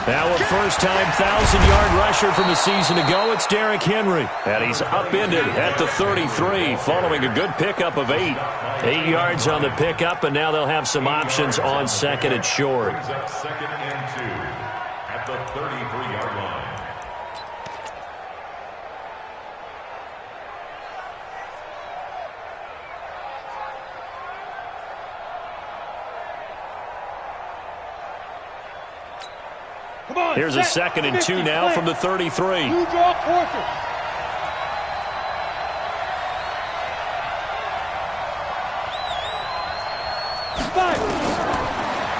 Now a first-time 1,000-yard rusher from a season ago, it's Derrick Henry. And he's upended at the 33 following a good pickup of 8. 8 yards on the pickup, and now they'll have some options on second and short. Second and 2 at the 33-yard line. Here's a second and 2 now from the 33.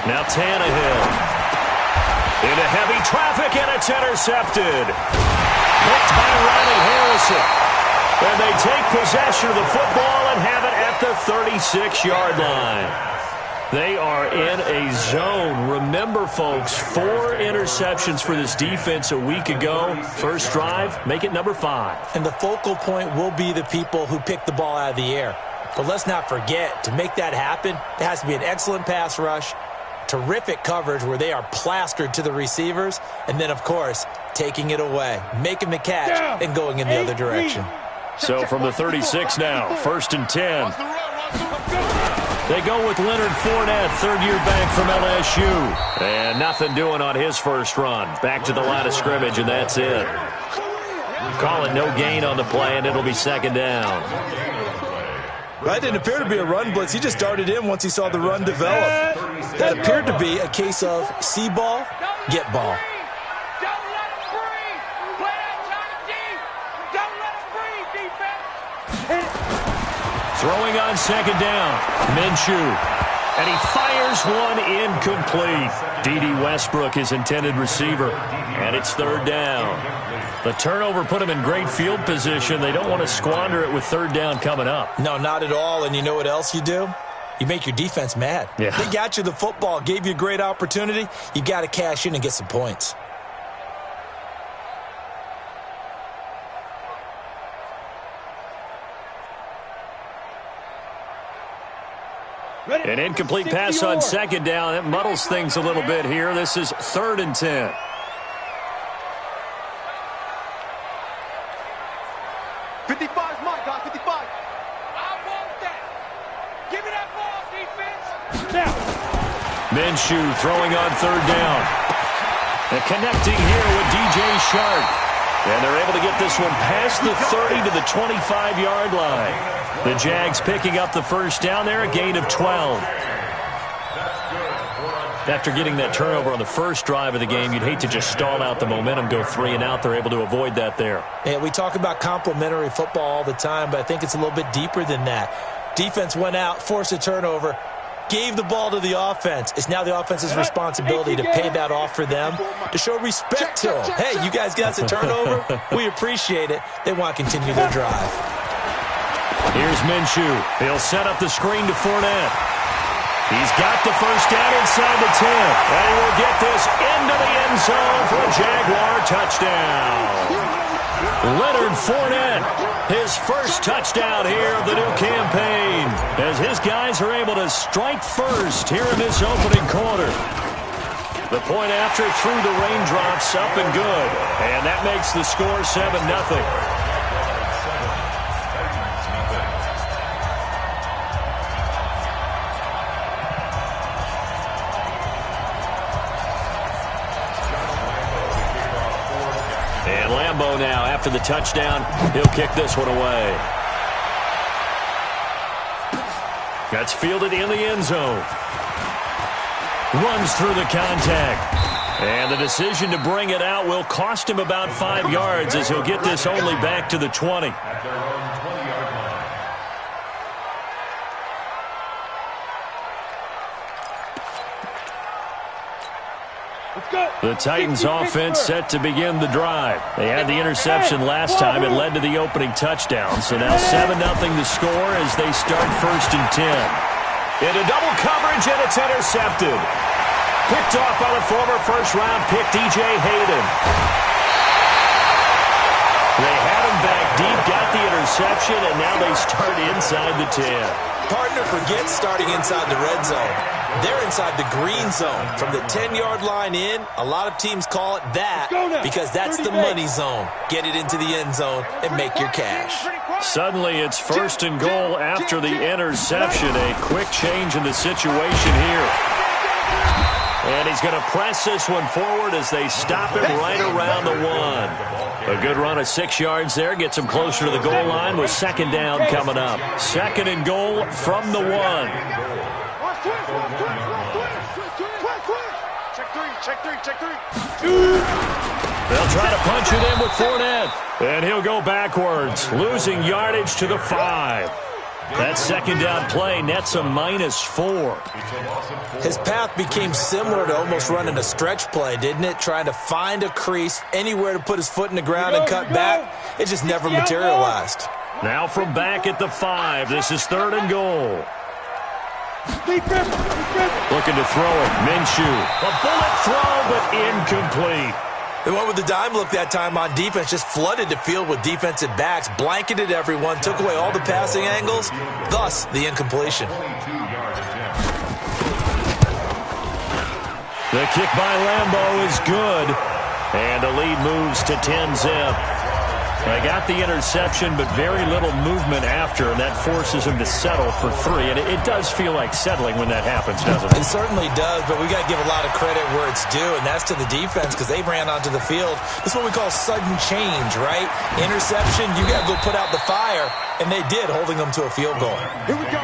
Now Tannehill. Into heavy traffic, and it's intercepted. Picked by Riley Harrison. And they take possession of the football and have it at the 36-yard line. They are in a zone. Remember, folks, 4 interceptions for this defense a week ago. First drive, make it number 5. And the focal point will be the people who pick the ball out of the air. But let's not forget, to make that happen, there has to be an excellent pass rush, terrific coverage where they are plastered to the receivers, and then, of course, taking it away, making the catch, and going in the other direction. So from the 36 now, first and 10. They go with Leonard Fournette, third-year back from LSU. And nothing doing on his first run. Back to the line of scrimmage, and that's it. Call it no gain on the play, and it'll be second down. That didn't appear to be a run blitz. He just darted in once he saw the run develop. That appeared to be a case of see ball, get ball. Throwing on second down, Minshew. And he fires one incomplete. D.D. Westbrook, his intended receiver. And it's third down. The turnover put him in great field position. They don't want to squander it with third down coming up. No, not at all. And you know what else you do? You make your defense mad. Yeah. They got you the football, gave you a great opportunity. You got to cash in and get some points. An incomplete pass on second down. It muddles things a little bit here. This is third and 10. Minshew throwing on third down. And connecting here with DJ Shark. And they're able to get this one past the 30 to the 25-yard line. The Jags picking up the first down there, a gain of 12. After getting that turnover on the first drive of the game, you'd hate to just stall out the momentum, go 3 and out. They're able to avoid that there. Yeah, we talk about complementary football all the time, but I think it's a little bit deeper than that. Defense went out, forced a turnover, gave the ball to the offense. It's now the offense's responsibility to pay that off for them, to show respect to them. Hey, you guys got a turnover? We appreciate it. They want to continue their drive. Here's Minshew. He'll set up the screen to Fournette. He's got the first down inside the 10. And he will get this into the end zone for a Jaguar touchdown. Leonard Fournette, his first touchdown here of the new campaign, as his guys are able to strike first here in this opening quarter. The point after through the raindrops, up and good. And that makes the score 7-0. Now, after the touchdown, he'll kick this one away. That's fielded in the end zone. Runs through the contact. And the decision to bring it out will cost him about 5 yards, as he'll get this only back to the 20. The Titans offense set to begin the drive. They had the interception last time. It led to the opening touchdown. So now 7-0 the score as they start first and 10. Into double coverage, and it's intercepted. Picked off by the former first-round pick, DJ Hayden. They had him back deep, got the interception, and now they start inside the 10. Partner forgets starting inside the red zone. They're inside the green zone. From the 10-yard line in, a lot of teams call it that because that's the money zone. Get it into the end zone and make your cash. Suddenly it's 1st and goal after the interception. A quick change in the situation here. And he's going to press this one forward as they stop him right around the 1. A good run of 6 yards there. Gets him closer to the goal line with 2nd down coming up. 2nd and goal from the 1. Check three. They'll try to punch it in with Fournette. And he'll go backwards, losing yardage to the 5. That 2nd down play nets a -4. His path became similar to almost running a stretch play, didn't it? Trying to find a crease, anywhere to put his foot in the ground and cut back. It just never materialized. Now from back at the 5, this is 3rd and goal. Looking to throw it, Minshew. A bullet throw, but incomplete. They went with the dime look that time on defense, just flooded the field with defensive backs, blanketed everyone, took away all the passing angles, thus the incompletion. The kick by Lambeau is good, and the lead moves to 10-zip. They got the interception, but very little movement after, and that forces him to settle for 3. And it does feel like settling when that happens, doesn't it? It certainly does, but we got to give a lot of credit where it's due, and that's to the defense because they ran onto the field. This is what we call sudden change, right? Interception, you got to go put out the fire, and they did, holding them to a field goal. Here we go.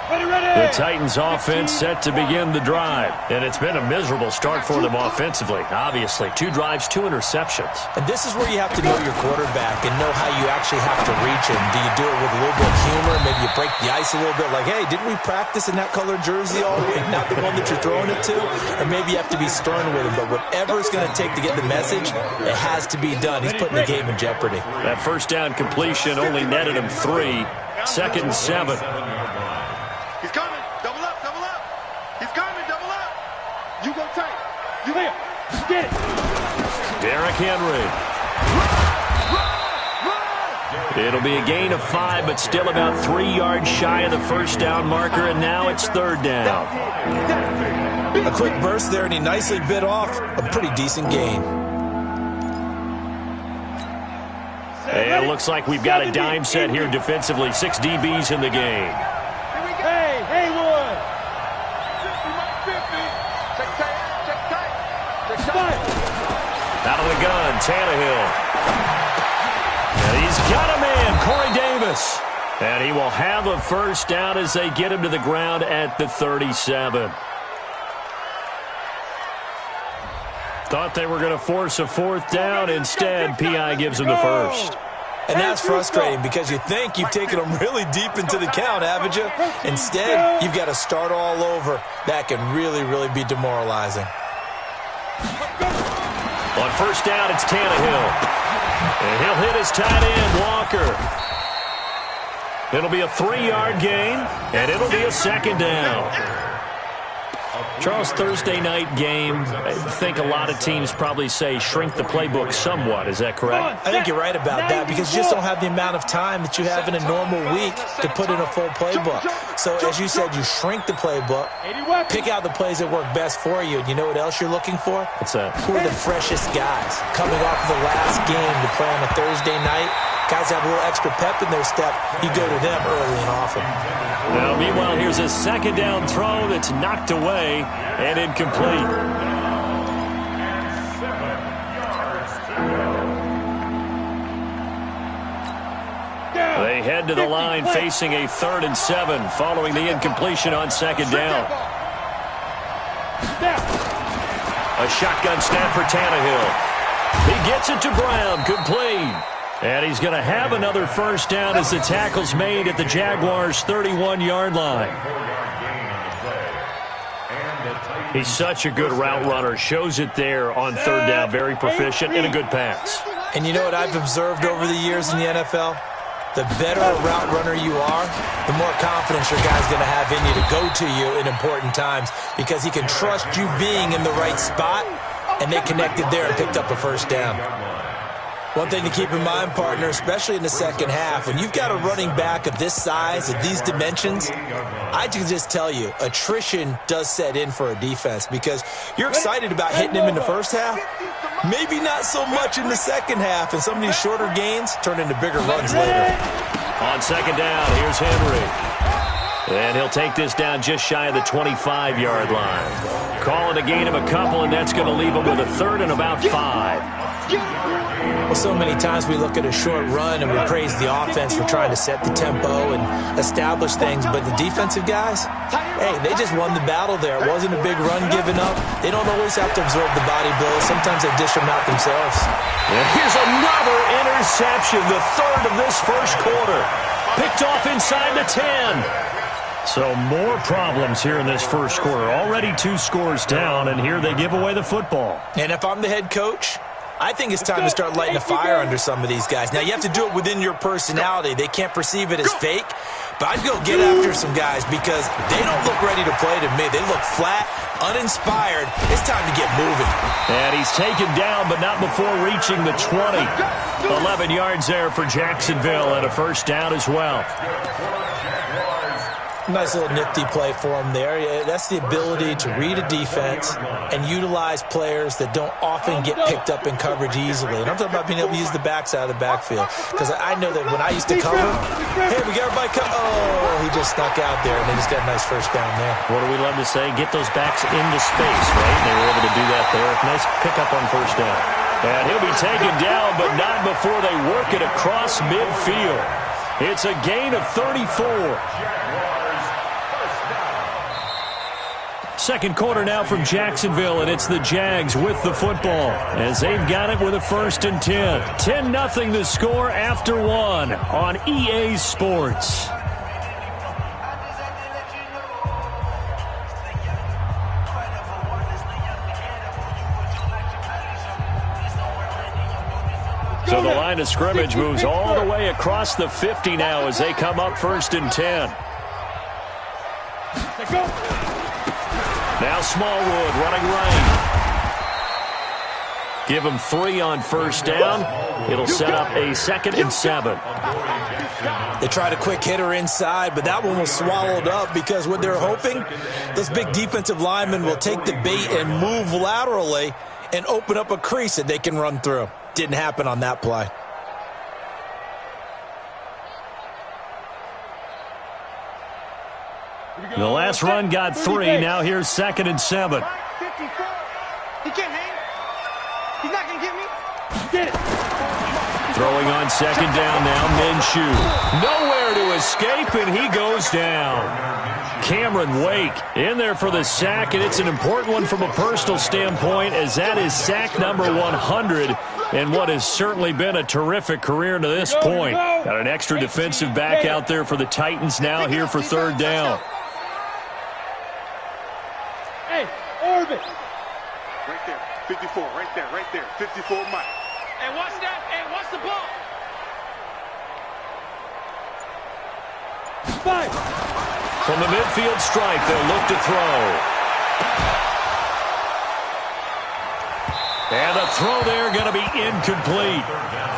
The Titans offense set to begin the drive, and it's been a miserable start for them offensively. Obviously, 2 drives, 2 interceptions. And this is where you have to know your quarterback and know how you actually have to reach him. Do you do it with a little bit of humor? Maybe you break the ice a little bit like, hey, didn't we practice in that colored jersey all week? Not the one that you're throwing it to? Or maybe you have to be stern with him. But whatever it's going to take to get the message, it has to be done. He's putting the game in jeopardy. That 1st down completion only netted him 3. 2nd and 7. He's coming. Double up. He's coming. Double up. You go tight. You there. Get it. Derrick Henry. It'll be a gain of 5, but still about 3 yards shy of the 1st down marker, and now it's 3rd down. A quick burst there, and he nicely bit off a pretty decent gain. And it looks like we've got a dime set here defensively. 6 DBs in the game. Out of the gun, Tannehill. And he's got a man, Corey Davis. And he will have a 1st down as they get him to the ground at the 37. Thought they were going to force a 4th down. Instead, P.I. gives him the 1st. And that's frustrating because you think you've taken them really deep into the count, haven't you? Instead, you've got to start all over. That can really, really be demoralizing. On 1st down, it's Tannehill. And he'll hit his tight end, Walker. It'll be a 3-yard gain, and it'll be a 2nd down. Charles, Thursday night game, I think a lot of teams probably say shrink the playbook somewhat. Is that correct? I think you're right about that because you just don't have the amount of time that you have in a normal week to put in a full playbook. So, as you said, you shrink the playbook, pick out the plays that work best for you. And you know what else you're looking for? What's that? Who are the freshest guys coming off the last game to play on a Thursday night? Guys have a little extra pep in their step. You go to them early and often. Now, meanwhile, here's a 2nd down throw that's knocked away and incomplete. They head to the line facing a 3rd and 7 following the incompletion on 2nd down. A shotgun snap for Tannehill. He gets it to Brown, complete. And he's going to have another 1st down as the tackle's made at the Jaguars' 31-yard line. He's such a good route runner. Shows it there on 3rd down. Very proficient and a good pass. And you know what I've observed over the years in the NFL? The better a route runner you are, the more confidence your guy's going to have in you to go to you in important times because he can trust you being in the right spot, and they connected there and picked up a first down. One thing to keep in mind, partner, especially in the second half, when you've got a running back of this size, of these dimensions, I can just tell you, attrition does set in for a defense because you're excited about hitting him in the first half, maybe not so much in the second half, and some of these shorter gains turn into bigger runs later. On second down, here's Henry. And he'll take this down just shy of the 25-yard line. Call it a gain of a couple, and that's going to leave him with a third and about 5. Well, so many times we look at a short run and we praise the offense for trying to set the tempo and establish things, but the defensive guys, hey, they just won the battle there. It wasn't a big run given up. They don't always have to absorb the body blows. Sometimes they dish them out themselves. And here's another interception, the third of this first quarter. Picked off inside the 10. So more problems here in this first quarter. Already 2 scores down, and here they give away the football. And if I'm the head coach, I think it's time to start lighting a fire under some of these guys. Now, you have to do it within your personality. They can't perceive it as fake, but I'd go get after some guys because they don't look ready to play to me. They look flat, uninspired. It's time to get moving. And he's taken down, but not before reaching the 20. 11 yards there for Jacksonville and a first down as well. Nice little nifty play for him there. Yeah, that's the ability to read a defense and utilize players that don't often get picked up in coverage easily. And I'm talking about being able to use the backside of the backfield. Because I know that when I used to cover, hey, we got everybody oh, he just snuck out there, and they just got a nice first down there. What do we love to say? Get those backs into space, right? They were able to do that there. Nice pickup on first down. And he'll be taken down, but not before they work it across midfield. It's a gain of 34. Second quarter now from Jacksonville, and it's the Jags with the football as they've got it with a 1st and 10. 10-0 the score after 1 on EA Sports. So the line of scrimmage moves all the way across the 50 now as they come up 1st and 10. Now Smallwood running right. Give him 3 on first down. It'll set up a 2nd and 7. They tried a quick hitter inside, but that one was swallowed up because what they're hoping, those big defensive linemen will take the bait and move laterally and open up a crease that they can run through. Didn't happen on that play. The last run got 3. Now here's 2nd and 7. 54. He can't hang. He's not going to get me. Get it. Throwing on 2nd down now, Minshew. Nowhere to escape, and he goes down. Cameron Wake in there for the sack, and it's an important one from a personal standpoint as that is sack number 100 and what has certainly been a terrific career to this point. Got an extra defensive back out there for the Titans now here for 3rd down. Hey, Orbit. Right there, 54, right there, 54 Mike. Hey, watch that. Hey, watch the ball. 5. From the midfield stripe, they'll look to throw. And the throw there going to be incomplete.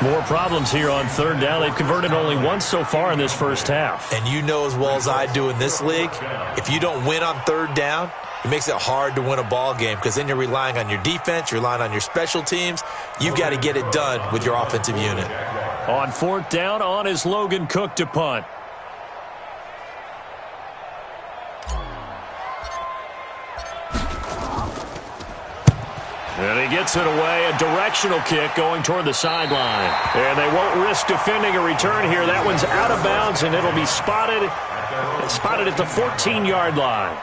More problems here on 3rd down. They've converted only once so far in this first half. And you know as well as I do in this league, if you don't win on 3rd down, it makes it hard to win a ball game because then you're relying on your defense, you're relying on your special teams. You've got to get it done with your offensive unit. On 4th down, on is Logan Cook to punt. And he gets it away, a directional kick going toward the sideline. And they won't risk defending a return here. That one's out of bounds, and it'll be spotted at the 14-yard line.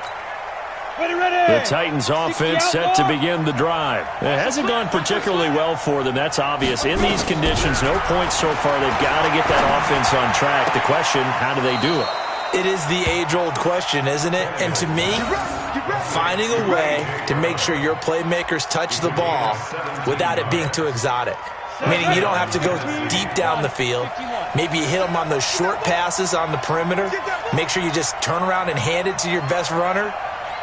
The Titans offense set to begin the drive. It hasn't gone particularly well for them. That's obvious. In these conditions, no points so far. They've got to get that offense on track. The question, how do they do it? It is the age-old question, isn't it? And to me, finding a way to make sure your playmakers touch the ball without it being too exotic. Meaning you don't have to go deep down the field. Maybe you hit them on those short passes on the perimeter. Make sure you just turn around and hand it to your best runner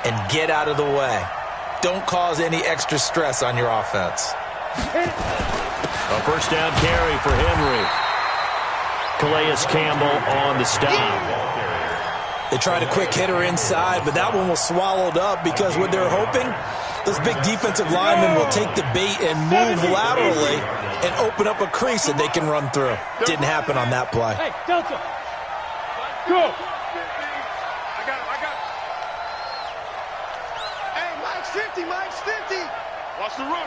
and get out of the way. Don't cause any extra stress on your offense. A first down carry for Henry. Calais Campbell on the stop. They tried a quick hitter inside, but that one was swallowed up because what they're hoping, those big defensive linemen will take the bait and move laterally and open up a crease that they can run through. Didn't happen on that play. Hey, Delta. Go. I got him. Hey, Mike's 50. Watch the run.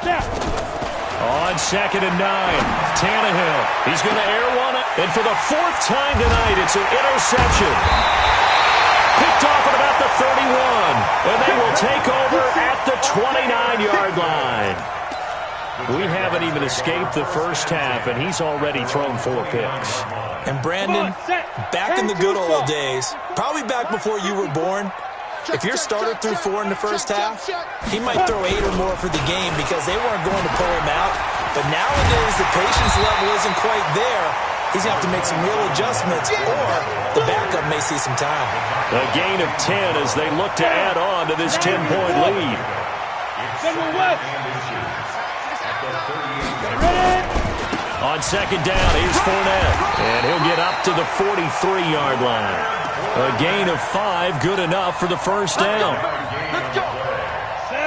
Down. On 2nd and 9, Tannehill. He's going to air one, and for the 4th time tonight, it's an interception. Picked off at about the 31, and they will take over at the 29-yard line. We haven't even escaped the first half, and he's already thrown 4 picks. And Brandon, back in the good old days, probably back before you were born, if your starter threw 4 in the first half, he might throw 8 or more for the game because they weren't going to pull him out. But nowadays, the patience level isn't quite there. He's going to have to make some real adjustments, or the backup may see some time. A gain of 10 as they look to add on to this 10-point lead. On 2nd down, here's Fournette, and he'll get up to the 43-yard line. A gain of 5, good enough for the first down.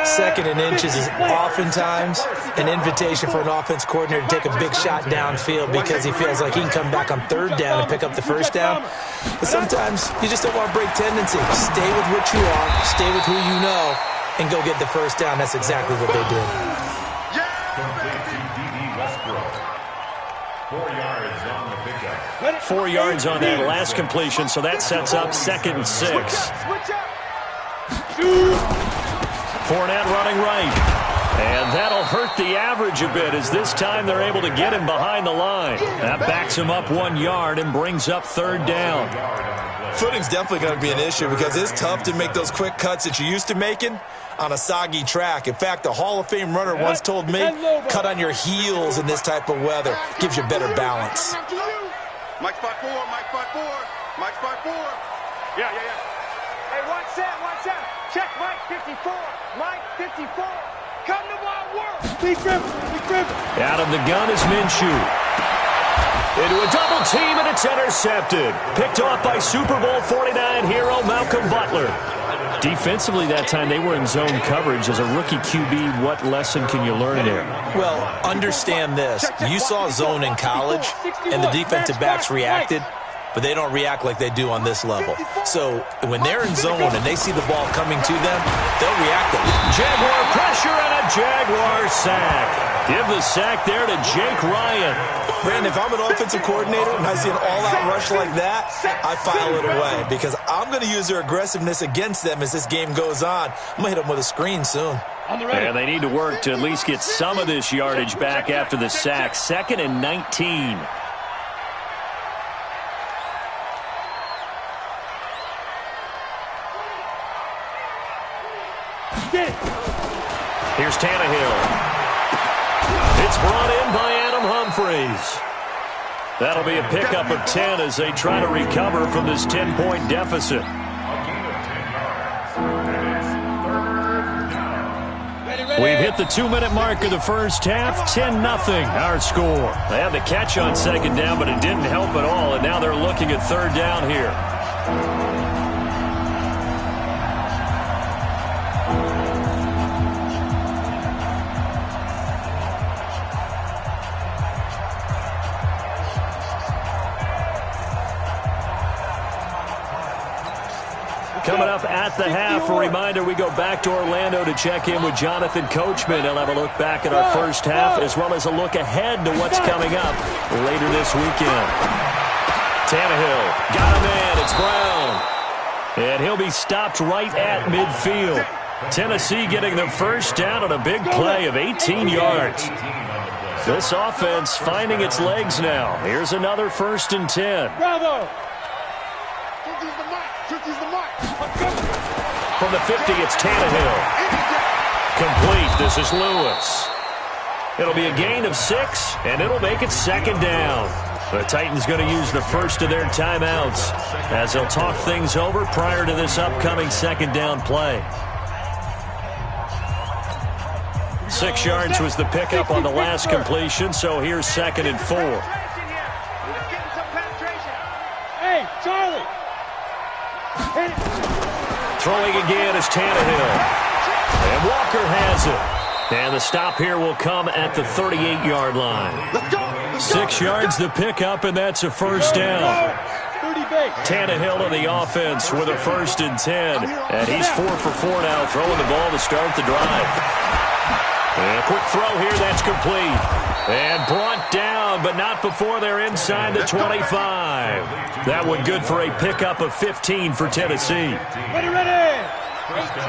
2nd and inches is oftentimes an invitation for an offense coordinator to take a big shot downfield because he feels like he can come back on 3rd down and pick up the first down. But sometimes you just don't want to break tendency. Stay with what you are, stay with who you know, and go get the first down. That's exactly what they did. Complete to D.D. Westbrook. 4 yards on the pickup. 4 yards on that last completion, so that sets up 2nd and 6. Fournette running right. And that'll hurt the average a bit as this time they're able to get him behind the line. That backs him up 1 yard and brings up 3rd down. Footing's definitely going to be an issue because it's tough to make those quick cuts that you're used to making on a soggy track. In fact, a Hall of Fame runner once told me, cut on your heels in this type of weather. Gives you better balance. Mike spot 4. Yeah. Hey, watch that. Check Mike 54. Mike 54. Come to my work. Big river. Out of the gun is Minshew. Into a double team, and it's intercepted. Picked off by Super Bowl 49 hero Malcolm Butler. Defensively that time, they were in zone coverage. As a rookie QB, what lesson can you learn there? Well, understand this. You saw zone in college, and the defensive backs reacted, but they don't react like they do on this level. So when they're in zone and they see the ball coming to them, they'll react. Jaguar pressure and a Jaguar sack. Give the sack there to Jake Ryan. Brandon, if I'm an offensive coordinator and I see an all-out rush like that, I file it away because I'm going to use their aggressiveness against them as this game goes on. I'm going to hit them with a screen soon. And they need to work to at least get some of this yardage back after the sack. 2nd and 19. Here's Tannehill. It's brought in by Adam Humphries. That'll be a pickup of 10 as they try to recover from this 10-point deficit. We've hit the 2-minute mark of the first half. 10-0 our score. They had the catch on 2nd down, but it didn't help at all, and now they're looking at 3rd down here. Coming up at the half, a reminder, we go back to Orlando to check in with Jonathan Coachman. He'll have a look back at our first half as well as a look ahead to what's coming up later this weekend. Tannehill got him in. It's Brown. And he'll be stopped right at midfield. Tennessee getting the first down on a big play of 18 yards. This offense finding its legs now. Here's another 1st and 10. Bravo. From the 50, it's Tannehill. Complete. This is Lewis. It'll be a gain of 6, and it'll make it second down. The Titans going to use the first of their timeouts as they'll talk things over prior to this upcoming second down play. 6 yards was the pickup on the last completion, so here's 2nd and 4. Hey, Charlie! Throwing again is Tannehill. And Walker has it. And the stop here will come at the 38-yard line. 6 yards the pickup, and that's a first down. Tannehill in the offense with a 1st and 10. And he's 4 for 4 now, throwing the ball to start the drive. And a quick throw here, that's complete. And brought down, but not before they're inside the 25. That one good for a pickup of 15 for Tennessee. Ready! 18,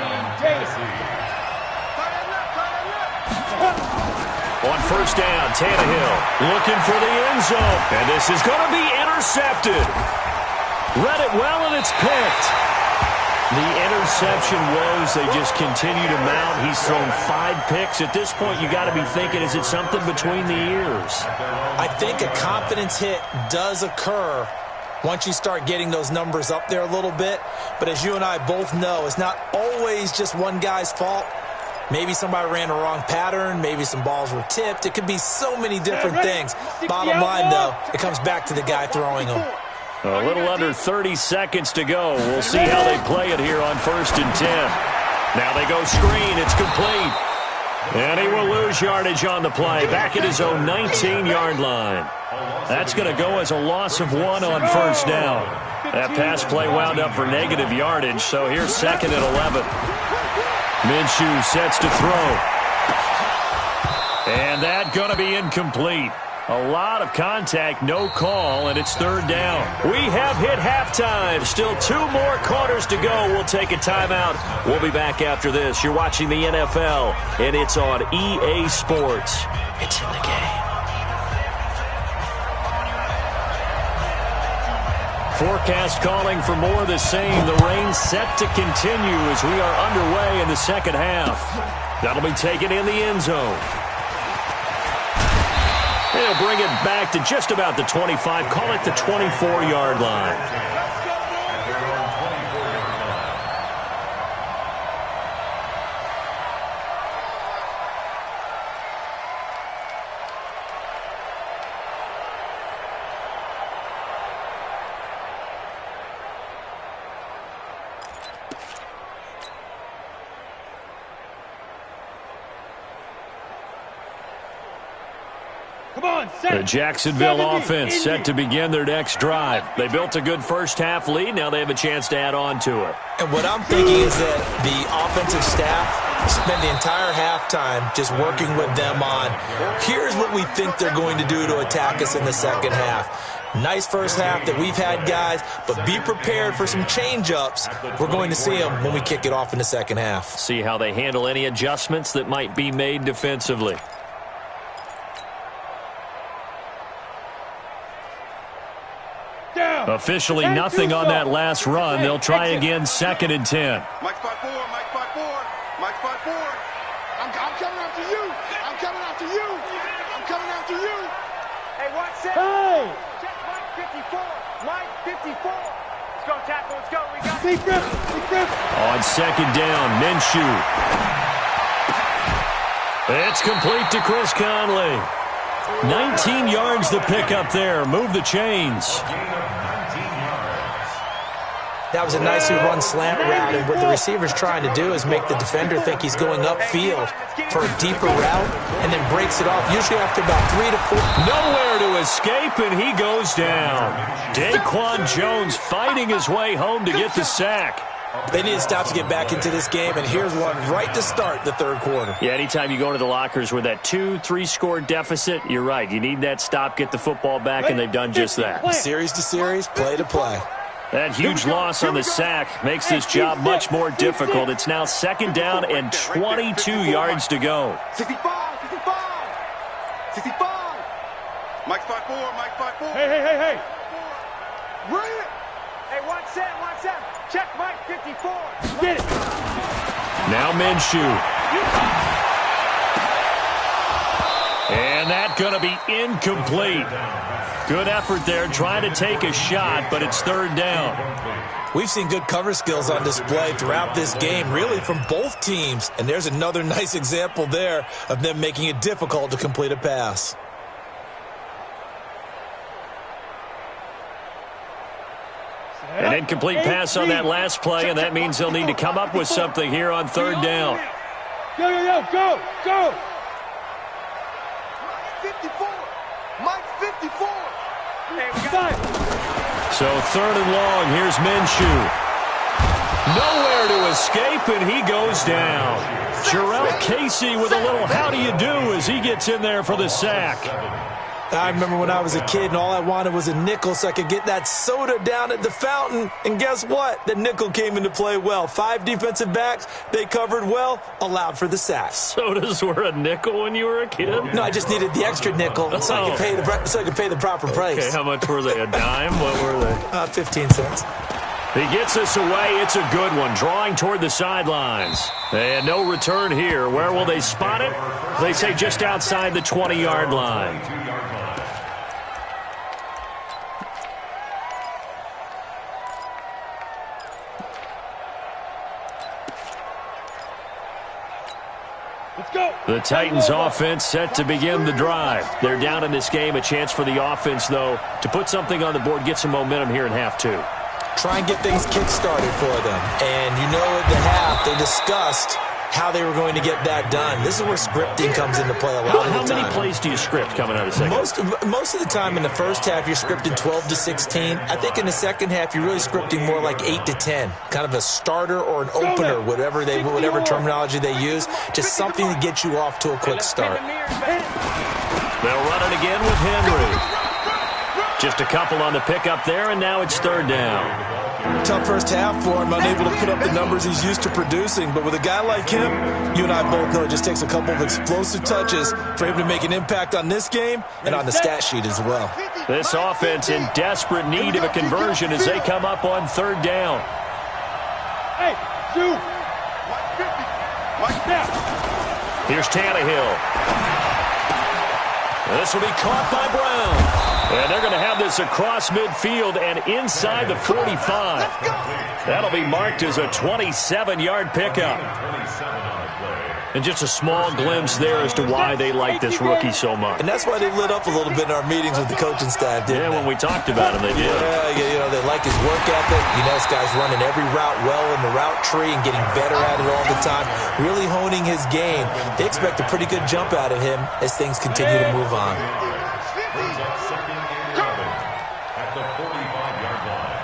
On first down, Tannehill looking for the end zone. And this is going to be intercepted. Read it well, and it's picked. The interception woes, they just continue to mount. He's thrown 5 picks. At this point, you got to be thinking, is it something between the ears? I think a confidence hit does occur once you start getting those numbers up there a little bit. But as you and I both know, it's not always just one guy's fault. Maybe somebody ran the wrong pattern. Maybe some balls were tipped. It could be so many different things. Bottom line, though, it comes back to the guy throwing them. A little under 30 seconds to go. We'll see how they play it here on 1st and 10. Now they go screen. It's complete. And he will lose yardage on the play. Back at his own 19-yard line. That's going to go as a loss of 1 on first down. That pass play wound up for negative yardage, so here's 2nd and 11. Minshew sets to throw. And that going to be incomplete. A lot of contact, no call, and it's 3rd down. We have hit halftime. Still 2 more quarters to go. We'll take a timeout. We'll be back after this. You're watching the NFL, and it's on EA Sports. It's in the game. Forecast calling for more of the same. The rain set to continue as we are underway in the second half. That'll be taken in the end zone. They'll bring it back to just about the 25. Call it the 24-yard line. The Jacksonville offense set to begin their next drive. They built a good first half lead. Now they have a chance to add on to it. And what I'm thinking is that the offensive staff spend the entire halftime just working with them on, here's what we think they're going to do to attack us in the second half. Nice first half that we've had, guys, but be prepared for some change-ups. We're going to see them when we kick it off in the second half. See how they handle any adjustments that might be made defensively. Officially nothing on that last run. They'll try again, 2nd and 10. Mike 5-4, Mike 5-4, Mike 5-4. I'm coming after you. I'm coming after you. I'm coming after you. Hey, watch that. Hey. Check Mike 54. Mike 54. Let's go, tackle. Let's go. We got Big Griff. On 2nd down, Minshew. It's complete to Chris Conley. 19 yards the pick up there. Move the chains. That was a nicely run slant route, and what the receiver's trying to do is make the defender think he's going upfield for a deeper route and then breaks it off, usually after about 3 to 4. Nowhere to escape, and he goes down. Daquan Jones fighting his way home to get the sack. They need to stop to get back into this game, and here's one right to start the third quarter. Yeah, anytime you go into the lockers with that 2-3 score deficit, you're right. You need that stop, get the football back, and they've done just that. Series to series, play to play. That huge loss on the sack makes this job much more difficult. It's now 2nd down and 22 yards to go. 65. Mike 5-4, Mike 5-4. Hey. Bring it. Hey, watch that. Check Mike 54. Get it. Now Minshew. And that's going to be incomplete. Good effort there trying to take a shot, but it's third down. We've seen good cover skills on display throughout this game, really from both teams. And there's another nice example there of them making it difficult to complete a pass. An incomplete pass on that last play, and that means they'll need to come up with something here on third down. Go! 54! Mike 54! So third and long, here's Minshew. Nowhere to escape, and he goes down. Jarrell Casey with a little how do you do as he gets in there for the sack. I remember when I was a kid and all I wanted was a nickel so I could get that soda down at the fountain. And guess what? The nickel came into play well. 5 defensive backs, they covered well, allowed for the sack. Sodas were a nickel when you were a kid? No, I just needed the extra nickel so I could pay the proper price. Okay, how much were they? A dime? What were they? 15 cents. He gets us away. It's a good one. Drawing toward the sidelines. And no return here. Where will they spot it? They say just outside the 20-yard line. The Titans offense set to begin the drive. They're down in this game. A chance for the offense, though, to put something on the board, get some momentum here in half 2. Try and get things kick-started for them. And you know at the half, they discussed how they were going to get that done. This is where scripting comes into play a lot of the time. How many plays do you script coming out of the second? Most of the time in the first half, you're scripting 12 to 16. I think in the second half, you're really scripting more like 8 to 10. Kind of a starter or an opener, whatever terminology they use. Just something to get you off to a quick start. They'll run it again with Henry. Just a couple on the pickup there, and now it's third down. Tough first half for him, unable to put up the numbers he's used to producing. But with a guy like him, you and I both know it just takes a couple of explosive touches for him to make an impact on this game and on the stat sheet as well. This offense in desperate need of a conversion as they come up on third down. Hey, shoot! Here's Tannehill. This will be caught by Brown. And they're going to have this across midfield and inside the 45. That'll be marked as a 27-yard pickup. And just a small glimpse there as to why they like this rookie so much. And that's why they lit up a little bit in our meetings with the coaching staff, didn't they? When we talked about him, they did. Yeah, they like his work ethic. You know, this guy's running every route well in the route tree and getting better at it all the time, really honing his game. They expect a pretty good jump out of him as things continue to move on. At the 45-yard line.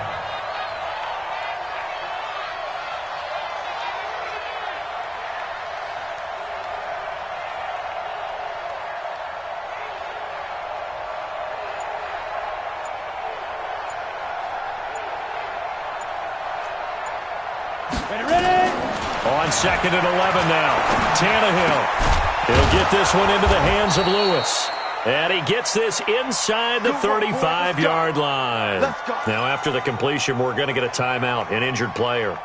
Ready? On second and 11 now. Tannehill. He'll get this one into the hands of Lewis. And he gets this inside the 35-yard line. Now, after the completion, we're going to get a timeout, an injured player.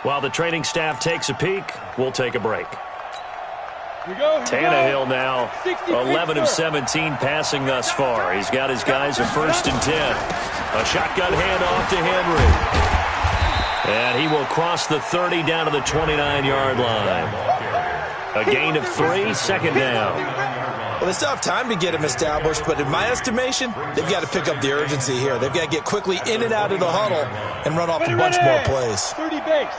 While the training staff takes a peek, we'll take a break. Tannehill now 11 of 17 passing thus far. He's got his guys a 1st and 10. A shotgun handoff to Henry. And he will cross the 30 down to the 29-yard line. A gain of 3, second down. Well, they still have time to get him established, but in my estimation, they've got to pick up the urgency here. They've got to get quickly in and out of the huddle and run off a bunch more plays. 30 base.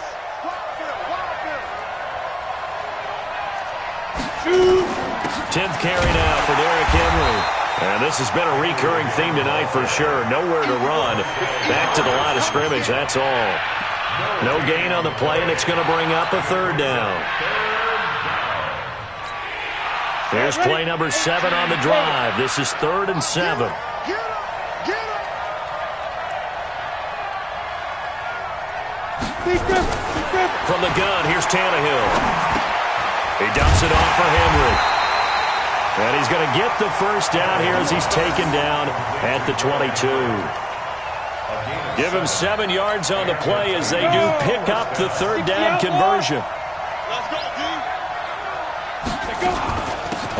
10th carry now for Derrick Henry. And this has been a recurring theme tonight for sure. Nowhere to run. Back to the line of scrimmage, that's all. No gain on the play, and it's going to bring up a third down. Here's play number 7 on the drive. This is 3rd and 7. From the gun, here's Tannehill. He dumps it off for Henry. And he's going to get the first down here as he's taken down at the 22. Give him 7 yards on the play as they do pick up the third down conversion.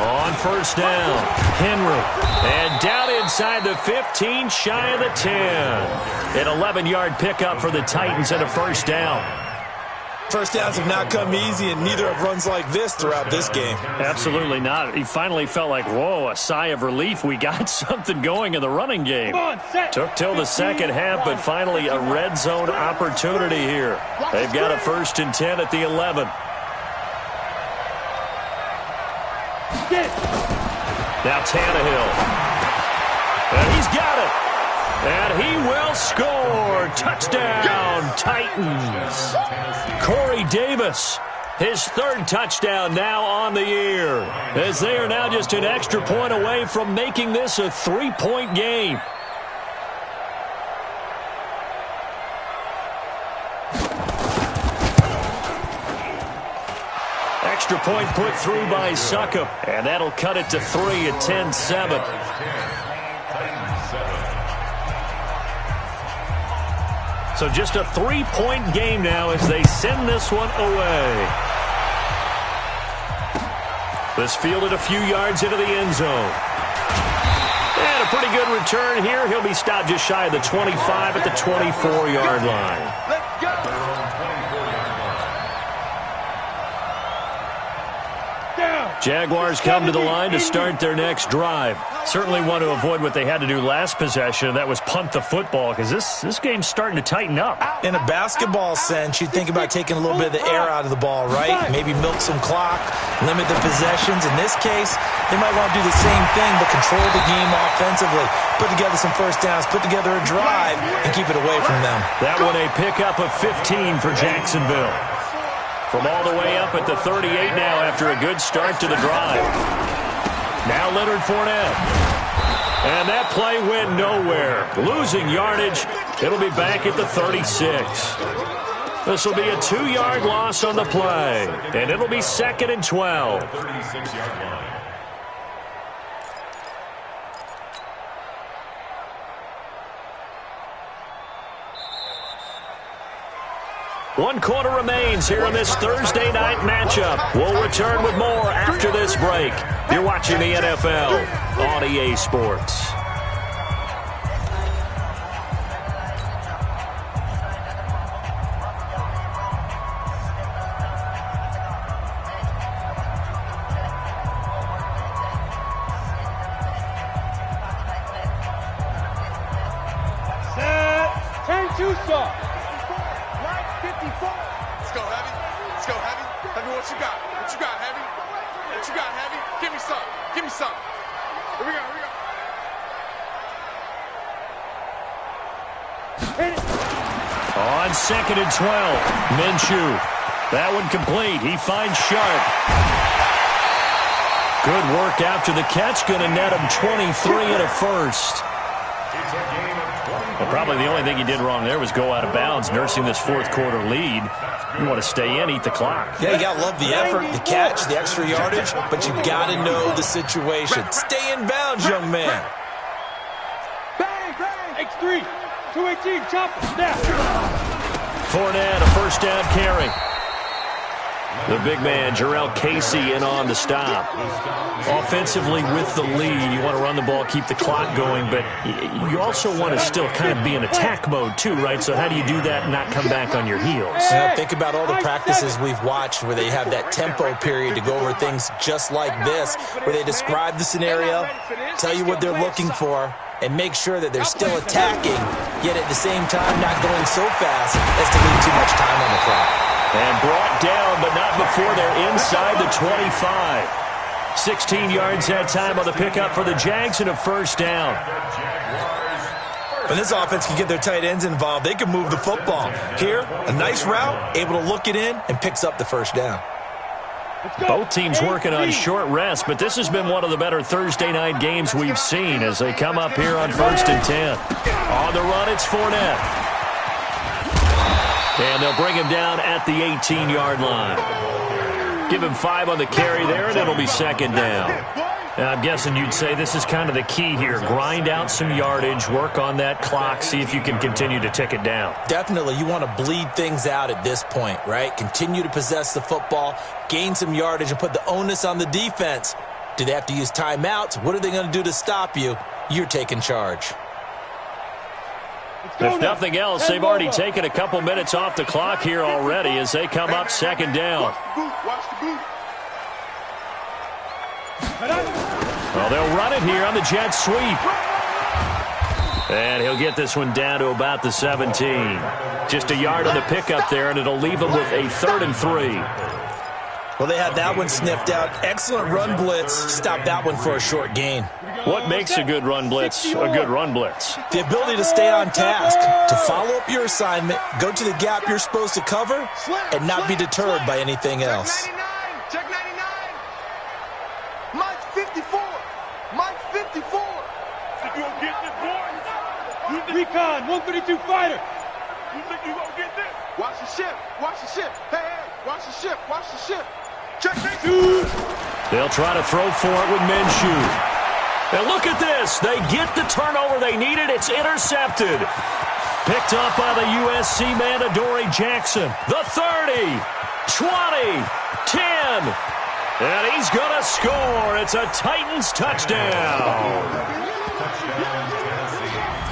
On first down, Henry. And down inside the 15, shy of the 10. An 11-yard pickup for the Titans and a first down. First downs have not come easy, and neither have runs like this throughout this game. Absolutely not. He finally felt like, whoa, a sigh of relief. We got something going in the running game. Took till the second half, but finally a red zone opportunity here. They've got a 1st and 10 at the 11. Now Tannehill. And he's got it. And he will score. Touchdown, Titans. Corey Davis, his 3rd touchdown now on the year, as they are now just an extra point away from making this a 3-point game. Extra point put through by Succop, and that'll cut it to 3 at 10-7. So just a 3-point game now as they send this one away. This fielded a few yards into the end zone. And a pretty good return here. He'll be stopped just shy of the 25 at the 24-yard line. Let's go. Jaguars come to the line to start their next drive. Certainly want to avoid what they had to do last possession. That was punt the football, because this game's starting to tighten up. In a basketball sense, you'd think about taking a little bit of the air out of the ball, right? Maybe milk some clock, limit the possessions. In this case, they might want to do the same thing, but control the game offensively. Put together some first downs, put together a drive, and keep it away from them. That one a pickup of 15 for Jacksonville. From all the way up at the 38 now after a good start to the drive. Now Leonard Fournette. And that play went nowhere. Losing yardage. It'll be back at the 36. This will be a 2-yard loss on the play. And it'll be 2nd and 12. 36-yard line. One quarter remains here in this Thursday night matchup. We'll return with more after this break. You're watching the NFL on EA Sports. Turn 2 soft. Let's go, Heavy. Let's go, Heavy. Heavy, what you got? What you got, Heavy? What you got, Heavy? Give me some. Give me some. Here we go, here we go. Hit it. On 2nd and 12, Minshew. That one complete. He finds Sharp. Good work after the catch. Going to net him 23 and a first. Well, probably the only thing he did wrong there was go out of bounds, nursing this 4th quarter lead. You want to stay in, eat the clock. Yeah, you got to love the effort, the catch, the extra yardage, but you got to know the situation. Stay in bounds, young man. Bang, bang. X3. 218. Chop it. Snap. Fournette, a first down carry. The big man, Jarrell Casey, in on the stop. Offensively with the lead, you want to run the ball, keep the clock going, but you also want to still kind of be in attack mode too, right? So how do you do that and not come back on your heels? Think about all the practices we've watched where they have that tempo period to go over things just like this, where they describe the scenario, tell you what they're looking for, and make sure that they're still attacking, yet at the same time not going so fast as to leave too much time on the clock. And brought down, but not before they're inside the 25. 16 yards that time on the pickup for the Jags and a first down. When this offense can get their tight ends involved, they can move the football. Here, a nice route, able to look it in, and picks up the first down. Both teams working on short rest, but this has been one of the better Thursday night games we've seen as they come up here on 1st and 10. On the run, it's Fournette. And they'll bring him down at the 18-yard line. Give him 5 on the carry there, and it'll be 2nd down. And I'm guessing you'd say this is kind of the key here. Grind out some yardage, work on that clock, see if you can continue to tick it down. Definitely. You want to bleed things out at this point, right? Continue to possess the football, gain some yardage, and put the onus on the defense Do they have to use timeouts? What are they going to do to stop you? You're taking charge. If nothing else, they've already taken a couple minutes off the clock here already as they come up second down. Watch the boot. Well, they'll run it here on the jet sweep. And he'll get this one down to about the 17. Just a yard on the pickup there, and it'll leave him with a 3rd and 3. Well, they had that one sniffed out. Excellent run blitz. Stop that one for a short gain. What makes a good run blitz a good run blitz? The ability to stay on task, to follow up your assignment, go to the gap you're supposed to cover, and not be deterred by anything else. Check 99. Mike 54. Mike 54. Think you gonna get this, boy? Recon, 132 fighter. You think you gonna get this? Watch the ship. Watch the ship. Hey, watch the ship. Watch the ship. Check this. They'll try to throw for it with Minshew. And look at this. They get the turnover they needed. It's intercepted. Picked up by the USC man, Adoree Jackson. The 30, 20, 10. And he's going to score. It's a Titans touchdown.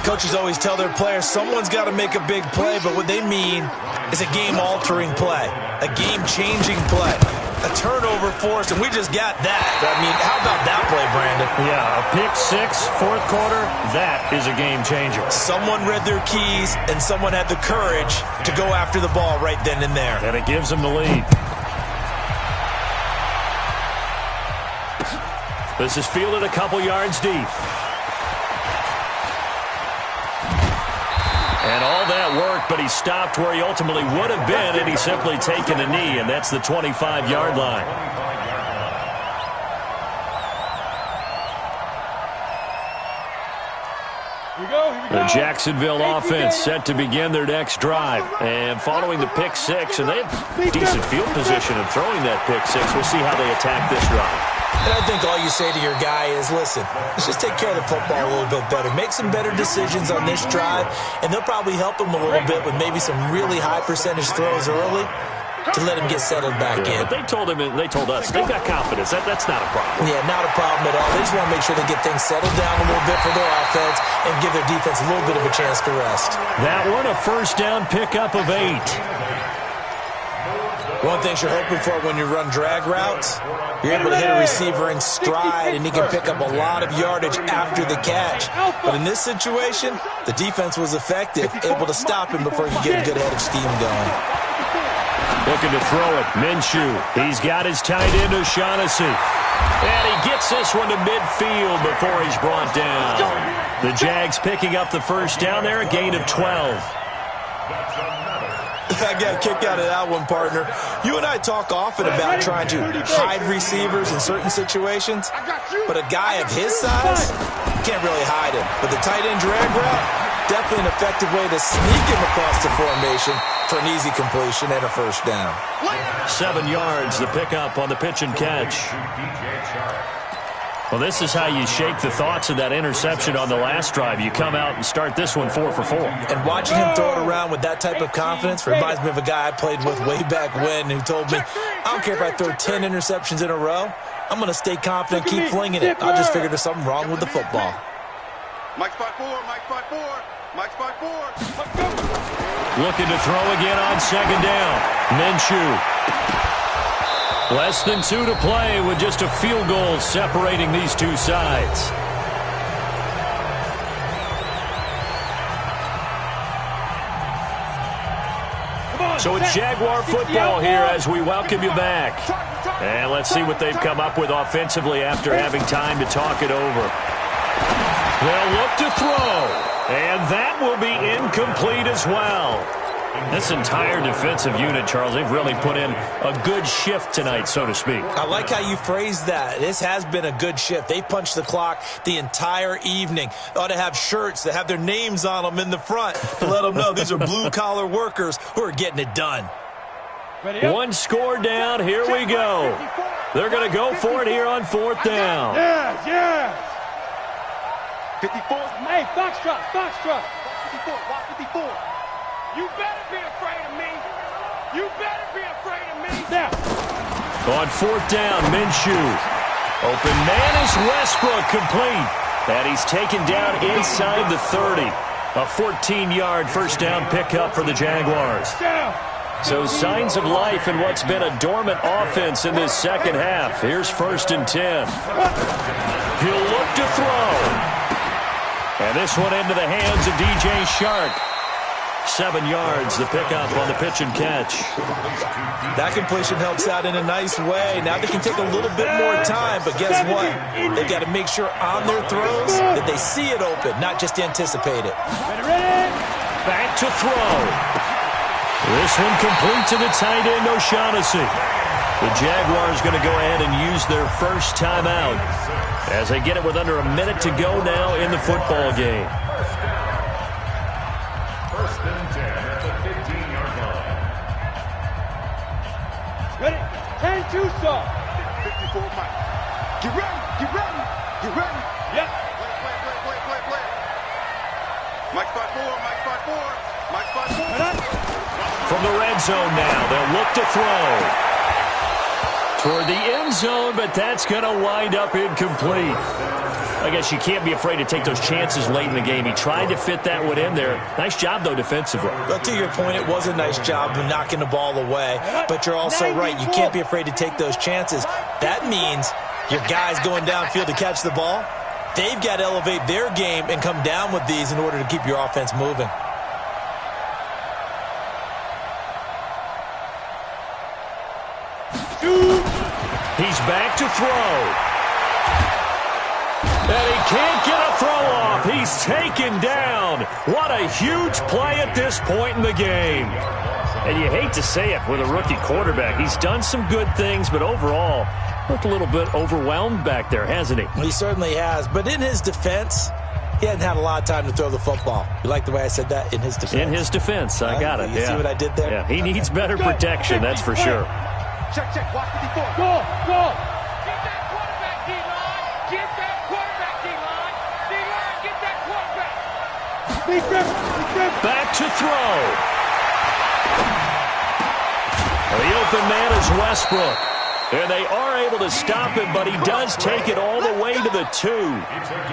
Coaches always tell their players someone's got to make a big play, but what they mean is a game-altering play, a game-changing play, a turnover force, and we just got that. I mean, how about that play, Brandon? Yeah, a pick six, fourth quarter, that is a game changer. Someone read their keys, and someone had the courage to go after the ball right then and there. And it gives them the lead. This is fielded a couple yards deep. And all that worked, but he stopped where he ultimately would have been, and he's simply taken a knee, and that's the 25-yard line. Here we go. The Jacksonville offense set to begin their next drive. And following the pick six, and they have decent field position in throwing that pick six. We'll see how they attack this drive. And I think all you say to your guy is, listen, let's just take care of the football a little bit better. Make some better decisions on this drive, and they'll probably help him a little bit with maybe some really high percentage throws early to let him get settled back in. But they told us, they've got confidence. That's not a problem. Yeah, not a problem at all. They just want to make sure they get things settled down a little bit for their offense and give their defense a little bit of a chance to rest. That one, a first down pickup of 8. One thing you're hoping for when you run drag routes, you're able to hit a receiver in stride, and he can pick up a lot of yardage after the catch. But in this situation, the defense was effective, able to stop him before he could get a good head of steam going. Looking to throw it, Minshew. He's got his tight end, O'Shaughnessy. And he gets this one to midfield before he's brought down. The Jags picking up the first down there, a gain of 12. I got a kick out of that one, partner. You and I talk often about trying to hide receivers in certain situations, but a guy of his size, you can't really hide him. But the tight end drag route, definitely an effective way to sneak him across the formation for an easy completion and a first down. 7 yards, the pickup on the pitch and catch. Well, this is how you shake the thoughts of that interception on the last drive. You come out and start this one 4 for 4. And watching him throw it around with that type of confidence reminds me of a guy I played with way back when who told me, I don't care if I throw 10 interceptions in a row, I'm going to stay confident, keep flinging it. I just figured there's something wrong with the football. Mike spot 4, Mike spot 4, Mike spot 4. Looking to throw again on second down. Minshew. Less than 2 to play with just a field goal separating these two sides. So it's Jaguar football here as we welcome you back. And let's see what they've come up with offensively after having time to talk it over. They'll look to throw. And that will be incomplete as well. This entire defensive unit, Charles, they've really put in a good shift tonight, so to speak. I like how you phrased that. This has been a good shift. They punched the clock the entire evening. They ought to have shirts that have their names on them in the front to let them know these are blue-collar workers who are getting it done. One score down. Here we go. They're going to go for it here on fourth down. Yes. 54. Hey, Foxtrot. 54, watch 54. You better be afraid of me. You better be afraid of me. Now. On fourth down, Minshew. Open man is Westbrook, complete. And he's taken down inside the 30. A 14-yard first down pickup for the Jaguars. So signs of life in what's been a dormant offense in this second half. Here's 1st and 10. He'll look to throw. And this one into the hands of DJ Shark. 7 yards, the pickup on the pitch and catch. That completion helps out in a nice way. Now they can take a little bit more time, but guess what? They've got to make sure on their throws that they see it open, not just anticipate it. Back to throw. This one complete to the tight end, O'Shaughnessy. The Jaguars going to go ahead and use their first timeout as they get it with under a minute to go now in the football game. 1st and 10 at the 15-yard line. Ready? 10-2 start. 54 Mike. Get ready. Get ready. Get ready. Yep. Play. Mike spot 4. Mike spot 4. Mike spot 4. From the red zone now, they'll look to throw. Toward the end zone, but that's going to wind up incomplete. I guess you can't be afraid to take those chances late in the game. He tried to fit that one in there. Nice job, though, defensively. But to your point, it was a nice job of knocking the ball away. But you're also right. You can't be afraid to take those chances. That means your guys going downfield to catch the ball, they've got to elevate their game and come down with these in order to keep your offense moving. He's back to throw. And he can't get a throw off. He's taken down. What a huge play at this point in the game. And you hate to say it with a rookie quarterback. He's done some good things, but overall, looked a little bit overwhelmed back there, hasn't he? He certainly has. But in his defense, he hasn't had a lot of time to throw the football. You like the way I said that? In his defense. In his defense. I got it. You see what I did there? Yeah, he needs better protection, that's for sure. Check. Watch 54. Go. Get that quarterback, D-line. Get that quarterback, D-line. D-line, get that quarterback. Back to throw. The open man is Westbrook. And they are able to stop him, but he does take it all the way to the 2.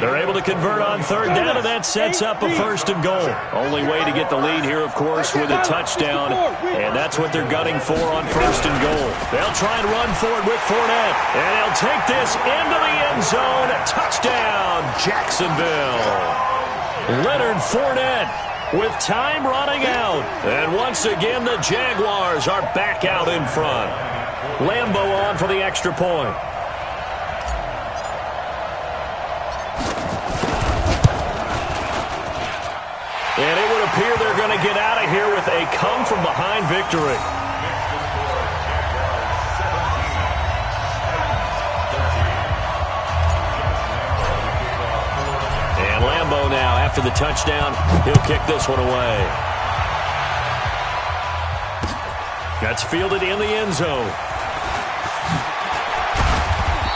They're able to convert on 3rd down, and that sets up a 1st and goal. Only way to get the lead here, of course, with a touchdown, and that's what they're gunning for on 1st and goal. They'll try and run forward with Fournette, and they'll take this into the end zone. Touchdown, Jacksonville. Leonard Fournette with time running out. And once again, the Jaguars are back out in front. Lambeau on for the extra point. And it would appear they're going to get out of here with a come-from-behind victory. And Lambeau now, after the touchdown, he'll kick this one away. That's fielded in the end zone.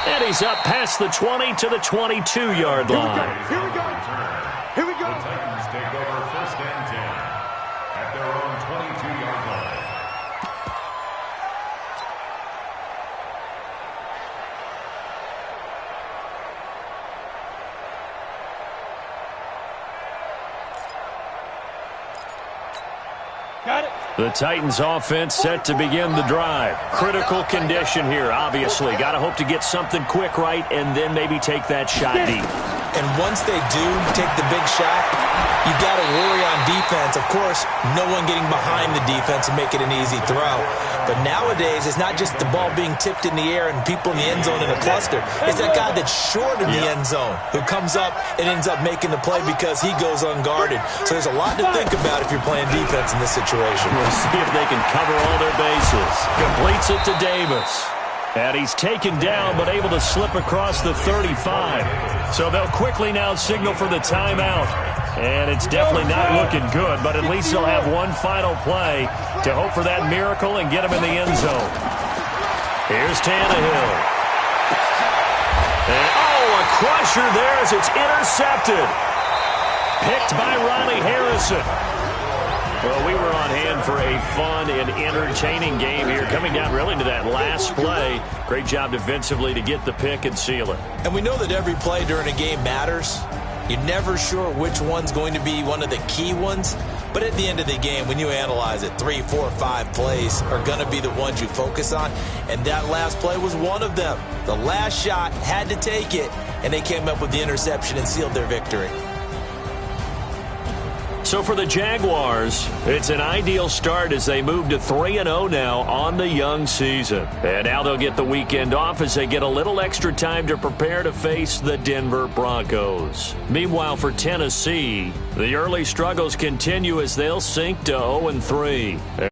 And he's up past the 20 to the 22-yard line. Here we go. The Titans take over 1st and 10 at their own 22-yard line. Got it. The Titans offense set to begin the drive. Critical condition here, obviously. Got to hope to get something quick right and then maybe take that shot deep. And once they do take the big shot, you got to worry on defense. Of course, no one getting behind the defense and make it an easy throw. But nowadays, it's not just the ball being tipped in the air and people in the end zone in a cluster. It's that guy that's short of the end zone who comes up and ends up making the play because he goes unguarded. So there's a lot to think about if you're playing defense in this situation. We'll see if they can cover all their bases. Completes it to Davis. And he's taken down but able to slip across the 35. So they'll quickly now signal for the timeout. And it's definitely not looking good, but at least they'll have one final play to hope for that miracle and get him in the end zone. Here's Tannehill. And, a crusher there as it's intercepted. Picked by Ronnie Harrison. Well, we were on hand for a fun and entertaining game here, coming down really to that last play. Great job defensively to get the pick and seal it. And we know that every play during a game matters. You're never sure which one's going to be one of the key ones. But at the end of the game, when you analyze it, 3, 4, 5 plays are going to be the ones you focus on. And that last play was one of them. The last shot had to take it, and they came up with the interception and sealed their victory. So for the Jaguars, it's an ideal start as they move to 3-0 now on the young season. And now they'll get the weekend off as they get a little extra time to prepare to face the Denver Broncos. Meanwhile, for Tennessee, the early struggles continue as they'll sink to 0-3.